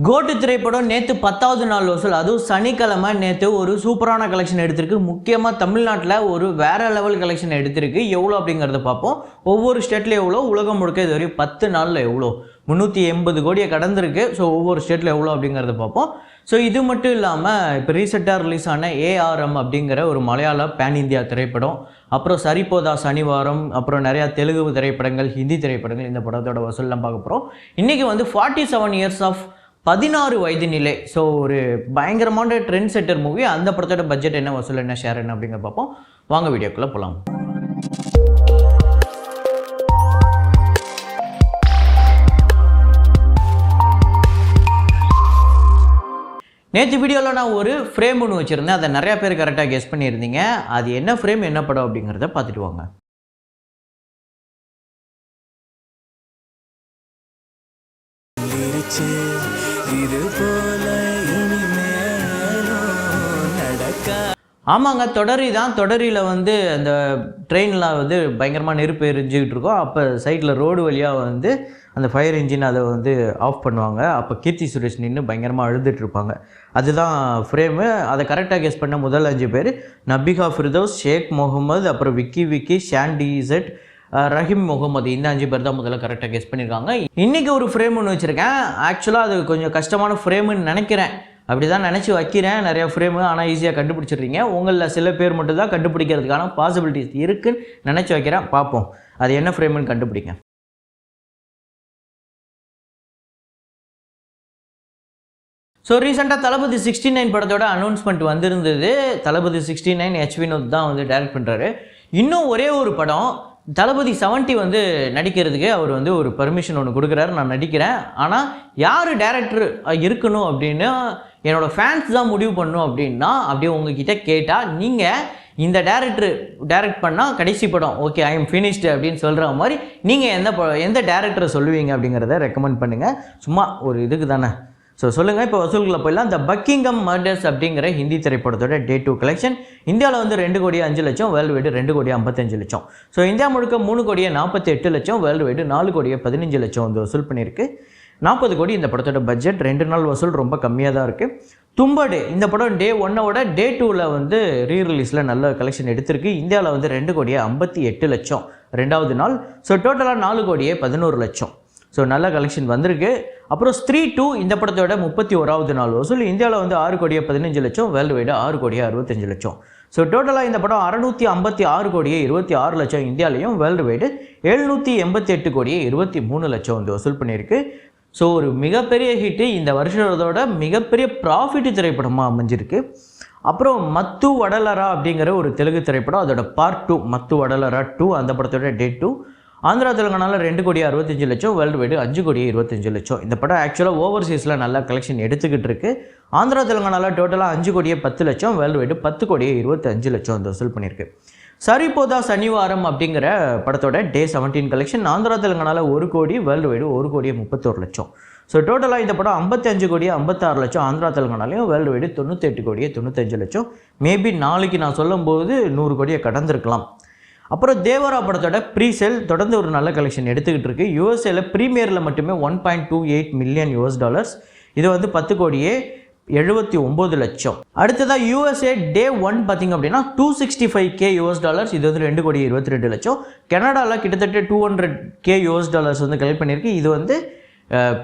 கோட்டு திரைப்படம் நேற்று 10வது நாள் வசூல், அதுவும் சனிக்கிழமை நேற்று ஒரு சூப்பரான கலெக்ஷன் எடுத்திருக்கு. முக்கியமாக தமிழ்நாட்டில் ஒரு வேறு லெவல் கலெக்ஷன் எடுத்திருக்கு. எவ்வளோ அப்படிங்கிறத பார்ப்போம். ஒவ்வொரு ஸ்டேட்டில் எவ்வளோ, உலகம் முழுக்க இது வரையும் 10 நாளில் எவ்வளோ, 380 கோடியை கடந்திருக்கு. ஸோ ஒவ்வொரு ஸ்டேட்டில் எவ்வளோ அப்படிங்கிறத பார்ப்போம். ஸோ இது மட்டும் இல்லாமல் இப்போ ரீசெண்டாக ரிலீஸ் ஆன ஏஆர்எம் அப்படிங்கிற ஒரு மலையாள பேன் இந்தியா திரைப்படம், அப்புறம் சரிபோதா சனிவாரம், அப்புறம் நிறையா தெலுங்கு திரைப்படங்கள், ஹிந்தி திரைப்படங்கள், இந்த படத்தோட வசூல்லாம் பார்க்க போகிறோம். இன்றைக்கி வந்து 47 இயர்ஸ் ஆஃப் 16 வயது நிலை. ஸோ ஒரு பயங்கரமான ட்ரெண்ட் செட்டர் மூவி. அந்த படத்தோட பட்ஜெட் என்ன, வசூல் என்ன, ஷேர் என்ன அப்படிங்கிற பார்ப்போம். வாங்க வீடியோக்குள்ளே போகலாம். நேற்று வீடியோவில் நான் ஒரு ஃப்ரேம் ஒன்று வச்சுருந்தேன். அதை நிறையா பேர் கரெக்டாக கெஸ் பண்ணியிருந்தீங்க. அது என்ன ஃப்ரேம், என்ன படம் அப்படிங்கிறத பார்த்துட்டு வாங்க. ஆமாங்க, தொடரி தான். தொடரியில் வந்து அந்த ட்ரெயினில் வந்து பயங்கரமாக நெருப்பு எரிஞ்சிக்கிட்டு இருக்கோம். அப்போ சைடில் ரோடு வழியாக வந்து அந்த ஃபயர் இன்ஜின் அதை வந்து ஆஃப் பண்ணுவாங்க. அப்போ கீர்த்தி சுரேஷ் நின்று பயங்கரமாக அழுதுட்டு இருப்பாங்க. அதுதான் ஃப்ரேமு. அதை கரெக்டாக கெஸ் பண்ண முதல் 5 பேர் நபிகா ஃபிர்தௌஸ், ஷேக் முகமது, அப்புறம் விக்கி, ஷாண்டி இசட், ரஹீம் முகமது. இந்த 5 பேர் தான் முதல்ல கரெக்டாக கெஸ் பண்ணியிருக்காங்க. இன்றைக்கி ஒரு ஃப்ரேம் ஒன்று வச்சுருக்கேன். ஆக்சுவலாக அது கொஞ்சம் கஷ்டமான ஃப்ரேமுன்னு நினைக்கிறேன். அப்படி தான் நினச்சி வைக்கிறேன் நிறையா ஃப்ரேமு. ஆனால் ஈஸியாக கண்டுபிடிச்சிடுறீங்க. உங்களில் சில பேர் மட்டும் தான் கண்டுபிடிக்கிறதுக்கான பாசிபிலிட்டிஸ் இருக்குதுன்னு நினச்சி வைக்கிறேன். பார்ப்போம் அது என்ன ஃப்ரேமுன்னு கண்டுபிடிங்க. ஸோ ரீசெண்டாக தளபதி 69 படத்தோட அனௌன்ஸ்மெண்ட் வந்திருந்தது. தளபதி 69 H. வினோத் தான் வந்து டைரக்ட் பண்ணுறாரு. இன்னும் ஒரே ஒரு படம் தளபதி 70 வந்து நடிக்கிறதுக்கு அவர் வந்து ஒரு பர்மிஷன் ஒன்று கொடுக்குறாரு. நான் நடிக்கிறேன், ஆனால் யார் டைரக்டர் இருக்கணும் அப்படின்னு என்னோடய ஃபேன்ஸ் தான் முடிவு பண்ணணும் அப்படின்னா, அப்படியே உங்ககிட்ட கேட்டால் நீங்கள் இந்த டைரக்ட் பண்ணால் கடைசி படம் ஓகே ஐ எம் ஃபினிஷ்டு அப்படின்னு சொல்கிற மாதிரி நீங்கள் எந்த டேரக்டரை சொல்லுவீங்க அப்படிங்கிறத ரெக்கமெண்ட் பண்ணுங்கள். சும்மா ஒரு இதுக்கு தானே. ஸோ சொல்லுங்கள். இப்போ வசூல்களை போயிடலாம். இந்த பக்கிங்ஹாம் மர்டர்ஸ் அப்படிங்கிற ஹிந்தி திரைப்படத்தோட Day 2 கலெக்ஷன் இந்தியாவில் வந்து 2,05,00,000, வேர்ல்டு வைடு 2,55,00,000. ஸோ இந்தியா முழுக்க 3,48,00,000, வேர்ல்டு வைடு 4,15,00,000 வந்து வசூல் பண்ணியிருக்கு. 40 கோடி இந்த படத்தோட பட்ஜெட். 2 நாள் வசூல் ரொம்ப கம்மியாக தான் இருக்குது. தும்படே இந்த படம் Day 1ஓட Day 2ல் வந்து ரீரிலீஸில் நல்ல கலெக்ஷன் எடுத்திருக்கு. இந்தியாவில் வந்து 2,58,00,000 2வது நாள். ஸோ டோட்டலாக 4,11,00,000. ஸோ நல்ல கலெக்ஷன் வந்திருக்கு. அப்புறம் ஸ்திரீ 2 இந்த படத்தோட 31வது நாள் வசூல் இந்தியாவில் வந்து 6,15,00,000, வேர்ல்டு வைடு 6,65,00,000. ஸோ டோட்டலாக இந்த படம் 656,26,00,000 இந்தியாவிலையும், வேர்ல்டு வைடு 788,23,00,000 வந்து வசூல் பண்ணியிருக்கு. ஸோ ஒரு மிகப்பெரிய ஹிட்டு. இந்த வருஷத்தோட மிகப்பெரிய ப்ராஃபிட் திரைப்படமாக அமைஞ்சிருக்கு. அப்புறம் மத்து வடலரா அப்படிங்கிற ஒரு தெலுங்கு திரைப்படம், அதோட பார்ட் 2 மத்து வடலரா 2, அந்த படத்தோட Day 2 ஆந்திரா தெலுங்கானாவில் 2,65,00,000, வேர்ல்டு வைடு 5,25,00,000. இந்த படம் ஆக்சுவலாக ஓவர்சீஸில் நல்லா கலெக்ஷன் எடுத்துக்கிட்டு இருக்கு. ஆந்திரா தெலுங்கானாவில் டோட்டலாக 5,10,00,000, வேர்ல்டு வைடு 10,25,00,000 வந்து வசூல் பண்ணியிருக்கு. சரிபோதா சனிவாரம் அப்படிங்கிற படத்தோட Day 17 கலெக்ஷன் ஆந்திரா தெலுங்கானாவில் 1 கோடி, வேர்ல்டு வைடு 1,31,00,000. ஸோ டோட்டலாக இந்த படம் 55,56,00,000 ஆந்திரா தெலுங்கானாலையும், வேர்ல்டு வைடு 98,95,00,000. மேபி நாளைக்கு நான் சொல்லும்போது 100 கோடியை கடந்திருக்கலாம். அப்புறம் தேவரா படத்தோட ப்ரீசேல் தொடர்ந்து ஒரு நல்ல கலெக்ஷன் எடுத்துக்கிட்டு இருக்கு. யூஎஸ்ஏல ப்ரீமியரில் மட்டுமே $1.28 மில்லியன். இது வந்து 10,79,00,000. அடுத்ததாக யூஎஸ்ஏ Day 1 பார்த்திங்க அப்படின்னா $265,000. இது வந்து $2,22,00,000. கனடாவில் கிட்டத்தட்ட $200,000 வந்து கலெக்ட் பண்ணியிருக்கு. இது வந்து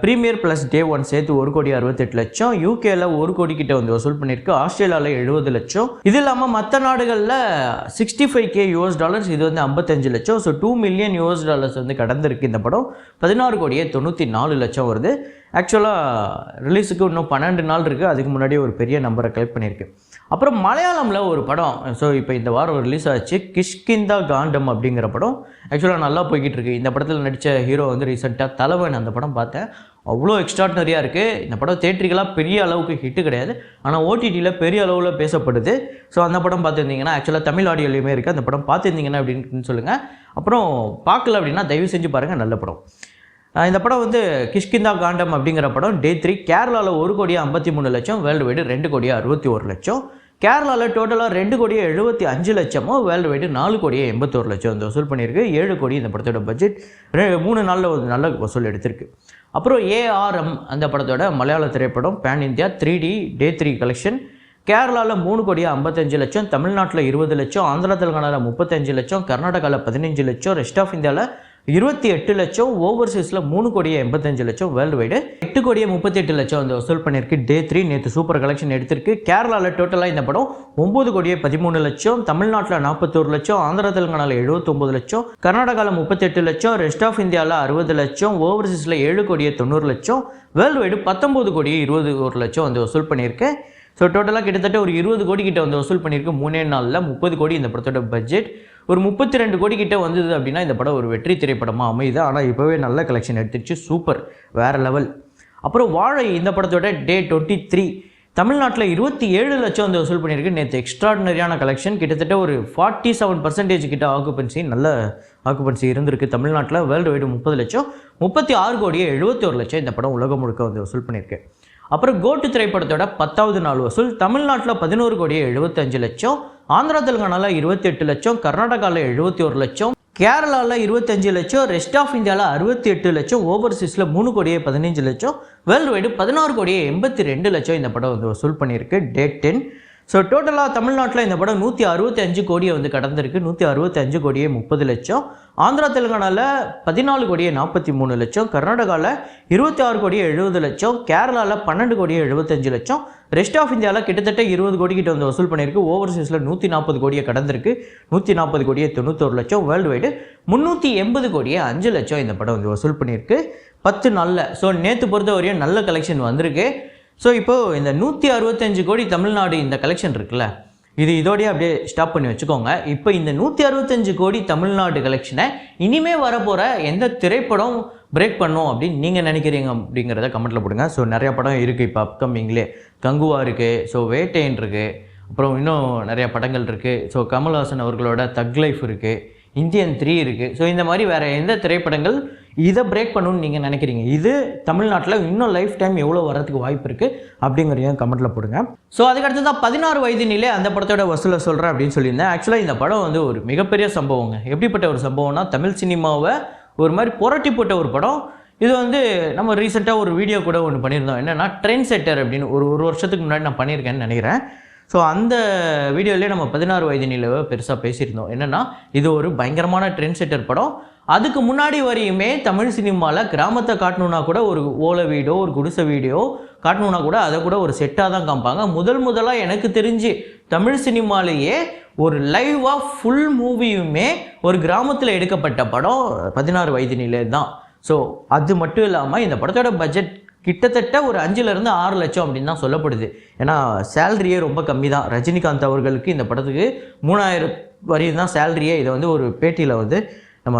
ப்ரீமியர் ப்ளஸ் Day 1 சேர்த்து 1,68,00,000. யூகேல 1 கோடி கிட்ட வந்து வசூல் பண்ணியிருக்கு. ஆஸ்திரேலியாவில் 70,00,000. இது இல்லாமல் மற்ற நாடுகளில் $65,000. இது வந்து 55,00,000. ஸோ $2 மில்லியன் வந்து கடந்திருக்கு. இந்த படம் 16,94,00,000 வருது. ஆக்சுவலாக ரிலீஸுக்கு இன்னும் 12 நாள் இருக்குது. அதுக்கு முன்னாடியே ஒரு பெரிய நம்பரை கலெக்ட் பண்ணியிருக்கு. அப்புறம் மலையாளமில் ஒரு படம், ஸோ இப்போ இந்த வாரம் ரிலீஸ் ஆச்சு, கிஷ்கிந்தா காண்டம் அப்படிங்கிற படம். ஆக்சுவலாக நல்லா போய்கிட்டு இருக்கு. இந்த படத்தில் நடித்த ஹீரோ வந்து ரீசெண்டாக தலைவன். அந்த படம் பார்த்தேன், அவ்வளோ எக்ஸ்ட்ராடினரியாக இருக்குது. இந்த படம் தேட்டரிக்கலாக பெரிய அளவுக்கு ஹிட்டு கிடையாது, ஆனால் ஓடிடியில் பெரிய அளவில் பேசப்படுது. ஸோ அந்த படம் பார்த்துருந்தீங்கன்னா, ஆக்சுவலாக தமிழ் ஆடியோலையுமே இருக்குது, அந்த படம் பார்த்துருந்தீங்கன்னா அப்படின்னு சொல்லுங்கள். அப்புறம் பார்க்கல அப்படின்னா தயவு செஞ்சு பாருங்கள், நல்ல படம். இந்த படம் வந்து கிஷ்கிந்தா காண்டம் அப்படிங்கிற படம் Day 3 கேரளாவில் 1,53,00,000, வேர்ல்டு வைடு 2,61,00,000. கேரளாவில் டோட்டலாக 2,75,00,000, வேர்ல்டு வைடு 4,81,00,000 வந்து வசூல் பண்ணியிருக்கு. 7 கோடி இந்த படத்தோட பட்ஜெட். 3 நாளில் ஒரு நல்ல வசூல் எடுத்திருக்கு. அப்புறம் ஏஆர்எம் அந்த படத்தோட மலையாள திரைப்படம் பேன் இந்தியா 3D டே 3 கலெக்ஷன். கேரளாவில் 3,55,00,000, தமிழ்நாட்டில் 20 லட்சம், ஆந்திரா தெலுங்கானாவில் 35 லட்சம், கர்நாடகாவில் 15 லட்சம், ரெஸ்ட் ஆஃப் இந்தியாவில் 28 லட்சம், ஓவர்சீஸில் 3,85,00,000, வேர்ல்டு வைடு 8,38,00,000 வந்து வசூல் பண்ணியிருக்கு. டே 3 நேற்று சூப்பர் கலெக்ஷன் எடுத்திருக்கு. கேரளாவில் டோட்டலாக இந்த படம் 9,13,00,000, தமிழ்நாட்டில் 41 லட்சம், ஆந்திரா தெலுங்கானாவில் 79 லட்சம், கர்நாடகாவில் 38 லட்சம், ரெஸ்ட் ஆஃப் இந்தியாவில் 60 லட்சம், ஓவர்சீஸில் 7,90,00,000, வேர்ல்டு வைடு 19,21,00,000 வந்து வசூல் பண்ணியிருக்கு. ஸோ டோட்டலாக கிட்டத்தட்ட ஒரு 20 கோடி கிட்ட வந்து வசூல் பண்ணியிருக்கு. 3 நாளில் 30 கோடி இந்த படத்தோட பட்ஜெட். ஒரு 32 கோடி கிட்ட வந்தது அப்படின்னா இந்த படம் ஒரு வெற்றி திரைப்படமாக அமையுது. ஆனால் இப்போவே நல்ல கலெக்ஷன் எடுத்துச்சு, சூப்பர், வேறு லெவல். அப்புறம் வாழை இந்த படத்தோட டே 23 தமிழ்நாட்டில் 27 லட்சம் வந்து வசூல் பண்ணியிருக்கு. நேற்று எக்ஸ்ட்ராடினரியான கலெக்ஷன், கிட்டத்தட்ட ஒரு 47% கிட்ட ஆக்குபன்சி, நல்ல ஆக்குபன்சி இருந்திருக்கு தமிழ்நாட்டில். வேர்ல்டு வைடு 30 லட்சம், 36,71,00,000 இந்த படம் உலகம் முழுக்க வந்து வசூல் பண்ணியிருக்கு. அப்புறம் கோட்டு திரைப்படத்தோட 10வது நாள் வசூல் தமிழ்நாட்டில் 11,75,00,000, ஆந்திரா தெலுங்கானாவில் 28 லட்சம், கர்நாடகாவில் 71 லட்சம், கேரளாவில் 25 லட்சம், ரெஸ்ட் ஆஃப் இந்தியாவில் 68 லட்சம், ஓவர்சீஸில் 3,15,00,000, வேர்ல்டு வைடு 16,82,00,000 இந்த படம் வந்து வசூல் பண்ணியிருக்கு. டே 10. ஸோ டோட்டலாக தமிழ்நாட்டில் இந்த படம் 165 கோடியை வந்து கடந்திருக்கு. 165 கோடியே 30 லட்சம், ஆந்திரா தெலுங்கானாவில் 14,43,00,000, கர்நாடகாவில் 26,70,00,000, கேரளாவில் 12,75,00,000, ரெஸ்ட் ஆஃப் இந்தியாவில் கிட்டத்தட்ட 20 கோடி கிட்ட வந்து வசூல் பண்ணியிருக்கு. ஓவர்சீஸில் 140 கோடியை கடந்திருக்கு. 140,91,00,000, வேர்ல்டு வைடு 380,05,00,000 இந்த படம் வந்து வசூல் பண்ணியிருக்கு 10 நாளில். ஸோ நேற்று பொறுத்த வரையும் நல்ல கலெக்ஷன் வந்திருக்கு. ஸோ இப்போது இந்த 165 கோடி தமிழ்நாடு இந்த கலெக்ஷன் இருக்குல்ல, இதோடய அப்படியே ஸ்டாப் பண்ணி வச்சுக்கோங்க. இப்போ இந்த 165 கோடி தமிழ்நாடு கலெக்ஷனை இனிமேல் வரப்போகிற எந்த திரைப்படம் பிரேக் பண்ணும் அப்படின்னு நீங்கள் நினைக்கிறீங்க அப்படிங்கிறத கமெண்ட்டில் போடுங்க. ஸோ நிறையா படம் இருக்குது இப்போ அப்கமிங்லே. கங்குவா இருக்குது, ஸோ வேட்டைன் இருக்குது, அப்புறம் இன்னும் நிறையா படங்கள் இருக்குது. ஸோ கமல்ஹாசன் அவர்களோட தக் லைஃப் இருக்குது, இந்தியன் 3 இருக்குது. ஸோ இந்த மாதிரி வேறு எந்த திரைப்படங்கள் இதை பிரேக் பண்ணணும்னு நீங்கள் நினைக்கிறீங்க, இது தமிழ்நாட்டில் இன்னும் லைஃப் டைம் எவ்வளோ வரதுக்கு வாய்ப்பு இருக்குது அப்படிங்கிறதையும் கமெண்ட்டில் போடுங்க. ஸோ அதுக்கடுத்து தான் 16 வயதினிலே அந்த படத்தோட வசூலை சொல்கிறேன் அப்படின்னு சொல்லியிருந்தேன். ஆக்சுவலாக இந்த படம் வந்து ஒரு மிகப்பெரிய சம்பவங்க. எப்படிப்பட்ட ஒரு சம்பவம்னா, தமிழ் சினிமாவை ஒரு மாதிரி புரட்டி போட்ட ஒரு படம் இது. வந்து நம்ம ரீசெண்டாக ஒரு வீடியோ கூட ஒன்று பண்ணியிருந்தோம், என்னென்னா ட்ரெண்ட் செட்டர் அப்படின்னு. ஒரு வருஷத்துக்கு முன்னாடி நான் பண்ணியிருக்கேன்னு நினைக்கிறேன். ஸோ அந்த வீடியோவிலே நம்ம 16 வயதினிலே பெருசாக பேசியிருந்தோம். என்னென்னா இது ஒரு பயங்கரமான ட்ரெண்ட் செட்டர் படம். அதுக்கு முன்னாடி வரையுமே தமிழ் சினிமாவில் கிராமத்தை காட்டணுன்னா கூட ஒரு ஓலை வீடோ ஒரு குடிசை வீடியோ காட்டணுன்னா கூட அதை கூட ஒரு செட்டாக தான் காமிப்பாங்க. முதலாக எனக்கு தெரிஞ்சு தமிழ் சினிமாலேயே ஒரு லைவாக ஃபுல் மூவியுமே ஒரு கிராமத்தில் எடுக்கப்பட்ட படம் 16 வயதினிலே தான். ஸோ அது மட்டும் இல்லாமல் இந்த படத்தோட பட்ஜெட் கிட்டத்தட்ட ஒரு 5,000,000 6 லட்சம் அப்படின்னு தான் சொல்லப்படுது. ஏன்னா சேலரியே ரொம்ப கம்மி தான். ரஜினிகாந்த் அவர்களுக்கு இந்த படத்துக்கு 3,000 வரையும் தான் சேலரியே. இதை வந்து ஒரு பேட்டியில் வந்து நம்ம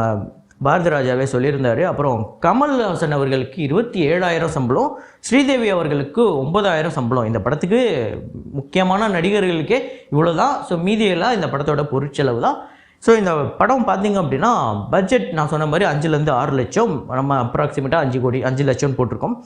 பாரதி ராஜாவே சொல்லியிருந்தார். அப்புறம் கமல்ஹாசன் அவர்களுக்கு 27,000 சம்பளம், ஸ்ரீதேவி அவர்களுக்கு 9,000 சம்பளம். இந்த படத்துக்கு முக்கியமான நடிகர்களுக்கே இவ்வளோ தான். ஸோ மீதியெல்லாம் இந்த படத்தோட பொருட்செலவு தான். ஸோ இந்த படம் பார்த்திங்க அப்படின்னா பட்ஜெட் நான் சொன்ன மாதிரி 5,000,000 6 லட்சம், நம்ம அப்ராக்சிமேட்டாக 5 கோடி 5 லட்சம் போட்டிருக்கோம்.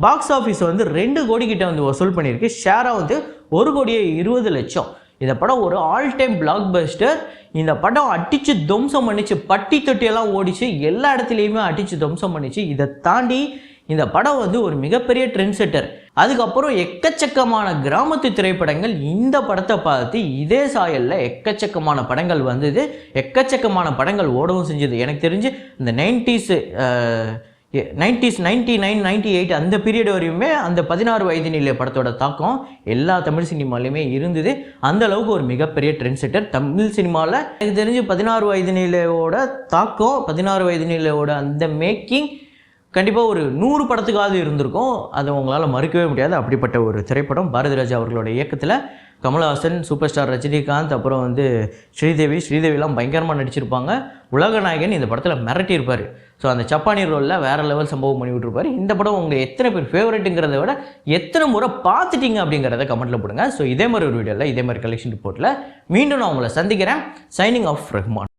பாக்ஸ் ஆஃபீஸ் வந்து 2 கோடி கிட்ட வந்து வசூல் பண்ணியிருக்கு. ஷேராக வந்து 1,20,00,000 கோடி. இந்த படம் ஒரு ஆல் டைம் பிளாக் பஸ்டர். இந்த படம் அடித்து துவம்சம் பண்ணிச்சு, பட்டி தொட்டியெல்லாம் ஓடிச்சு, எல்லா இடத்துலையுமே அடித்து துவம்சம் பண்ணிச்சு. இதை தாண்டி இந்த படம் வந்து ஒரு மிகப்பெரிய ட்ரெண்ட் செட்டர். அதுக்கப்புறம் எக்கச்சக்கமான கிராமத்து திரைப்படங்கள் இந்த படத்தை பார்த்து இதே சாயலில் எக்கச்சக்கமான படங்கள் வந்தது, எக்கச்சக்கமான படங்கள் ஓடவும் செஞ்சது. எனக்கு தெரிஞ்சு இந்த 90s 99 98 அந்த பீரியட் வரையுமே அந்த 16 வயதினிலே படத்தோட தாக்கம் எல்லா தமிழ் சினிமாலையுமே இருந்தது. அந்த அளவுக்கு ஒரு மிகப்பெரிய ட்ரெண்ட் செட்டர் தமிழ் சினிமாவில். எனக்கு தெரிஞ்சு 16 வயதினிலையோட தாக்கம், 16 வயதினிலையோட அந்த மேக்கிங் கண்டிப்பாக ஒரு 100 படத்துக்காவது இருந்திருக்கும். அதை உங்களால் மறுக்கவே முடியாது. அப்படிப்பட்ட ஒரு திரைப்படம் பாரதி ராஜா அவர்களோட இயக்கத்தில். கமல்ஹாசன், சூப்பர் ஸ்டார் ரஜினிகாந்த், அப்புறம் வந்து ஸ்ரீதேவிலாம் பயங்கரமாக நடிச்சிருப்பாங்க. உலகநாயகன் இந்த படத்தில் மிரட்டியிருப்பார். ஸோ அந்த சப்பானி ரோலில் வேறு லெவல் சம்பவம் பண்ணி விட்டுருப்பார். இந்த படம் உங்களுக்கு எத்தனை பேர் ஃபேவரட்டுங்கிறத விட எத்தனை முறை பார்த்துட்டீங்க அப்படிங்கிறத கமெண்ட்டில் போடுங்க. ஸோ இதே மாதிரி ஒரு வீடியோவில் இதே மாதிரி கலெக்ஷன் ரிப்போர்ட்டில் மீண்டும் நான் உங்களை சந்திக்கிறேன். Signing off Rahman.